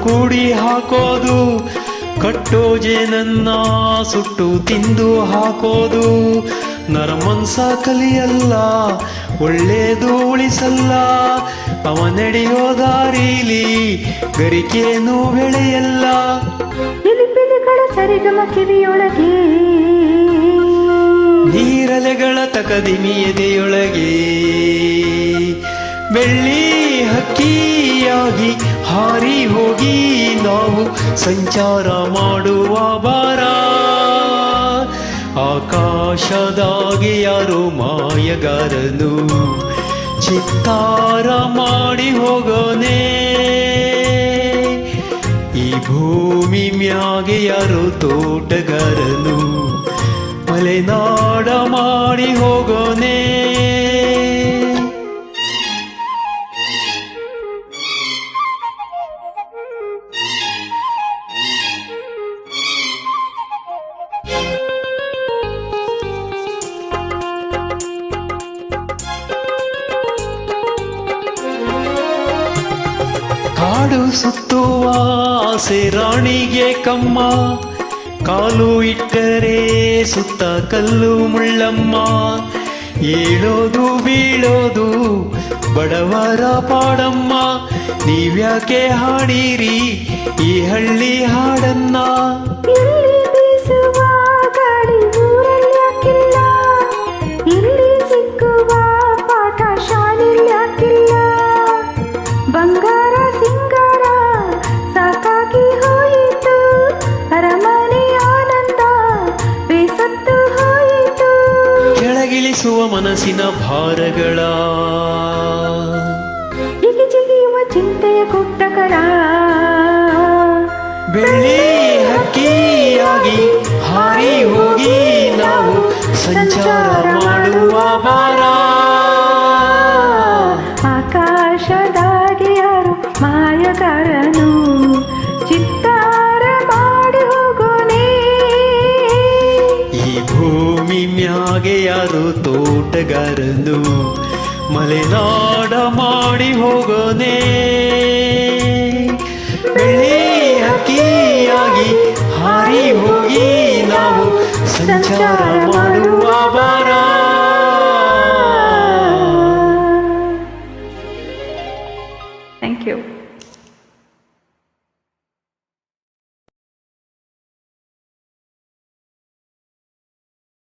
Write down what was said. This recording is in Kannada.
ಕೂಡಿ ಹಾಕೋದು, ಕಟ್ಟೋ ಜೇನನ್ನ ಸುಟ್ಟು ತಿಂದು ಹಾಕೋದು. ನರಮನ್ಸ ಕಲಿಯಲ್ಲ, ಒಳ್ಳೇದು ಉಳಿಸಲ್ಲ, ಅವ ನಡೆಯೋ ದಾರಿಲಿ ಗರಿಕೇನು ಬೆಳೆಯಲ್ಲ. ಪಿಲಿಪಿಲಿಗಳ ಸರಿಗಮ ಕಿವಿಯೊಳಗೆ, ನೀರಲೆಗಳ ತಕದಿಮಿ ಎದೆಯೊಳಗೆ, ಬೆಳ್ಳಿ ಹಕ್ಕಿಯಾಗಿ ಹಾರಿ ಹೋಗಿ ನಾವು ಸಂಚಾರ ಮಾಡುವ ಬಾರ. ಆಕಾಶದಾಗೆ ಯಾರೋ ಮಾಯಗಾರನು ಚಿತ್ತಾರ ಮಾಡಿ ಹೋಗೋನೆ, ಈ ಭೂಮಿ ಮ್ಯಾಗೆ ಯಾರೋ ತೋಟಗಾರನು ಮಲೆನಾಡ ಮಾಡಿ ಹೋಗೋನೆ. ಕಾಡು ಸುತ್ತುವ ಆಸೆ ರಾಣಿಗೆ ಕಮ್ಮ, ಕಾಲು ಇಟ್ಟರೆ ಸುತ್ತ ಕಲ್ಲು ಮುಳ್ಳಮ್ಮ. ಏಳೋದು ಬೀಳೋದು ಬಡವರ ಪಾಡಮ್ಮ, ನೀವ್ಯಾಕೆ ಹಾಡಿರಿ ಈ ಹಳ್ಳಿ ಹಾಡನ್ನ. ಇಲ್ಲಿ ಬೀಸುವ ಗಾಳಿ ಊರಲ್ಲಿ ಯಾಕಿಲ್ಲ, ಇಲ್ಲಿ ಸಿಕ್ಕುವ ಪಾಠ ಶಾಲೆಯಲ್ಲಿ ಯಾಕಿಲ್ಲ. ಬಂಗಾರ ಸಿಂಗಾರ ಸಾಕಾಗಿ ಹೋಯಿತು, ಅರಮನೆ ಆನಂದ ಬೇಸತ್ತು ಹೋಯಿತು. ಕೆಳಗಿಳಿಸುವ ಮನಸ್ಸಿನ ಭಾರಗಳ, ಜಿಗಿಯುವ ಚಿಂತೆಯ ಕುಟ್ಟಕರ, ಬೆಳ್ಳಿ ಹಕ್ಕಿಯಾಗಿ ಹಾರಿ ಹೋಗಿ ನಾವು ಸಂಚಾರ ಮಾಡುವ ಬಾರ. ಆಕಾಶದಾಗೆ ಯಾರು ಮಾಯಗಾರನು ಚಿತ್ತಾರ ಮಾಡಿ ಹೋಗೋನೆ, ಈ ಭೂಮಿ ಮ್ಯಾಗೆ ಯಾರು ತೋಟಗಾರನು ಮಲೆನಾಡ ಮಾಡಿ ಹೋಗೋನೆ. ಬೆಳ್ಳಿ ಹಕ್ಕಿಯಾಗಿ ಹಾರಿ ಹೋಗಿ ನಾವು ಸಂಚಾರ ಮಾಡುವ ಬಾರ. Thank you.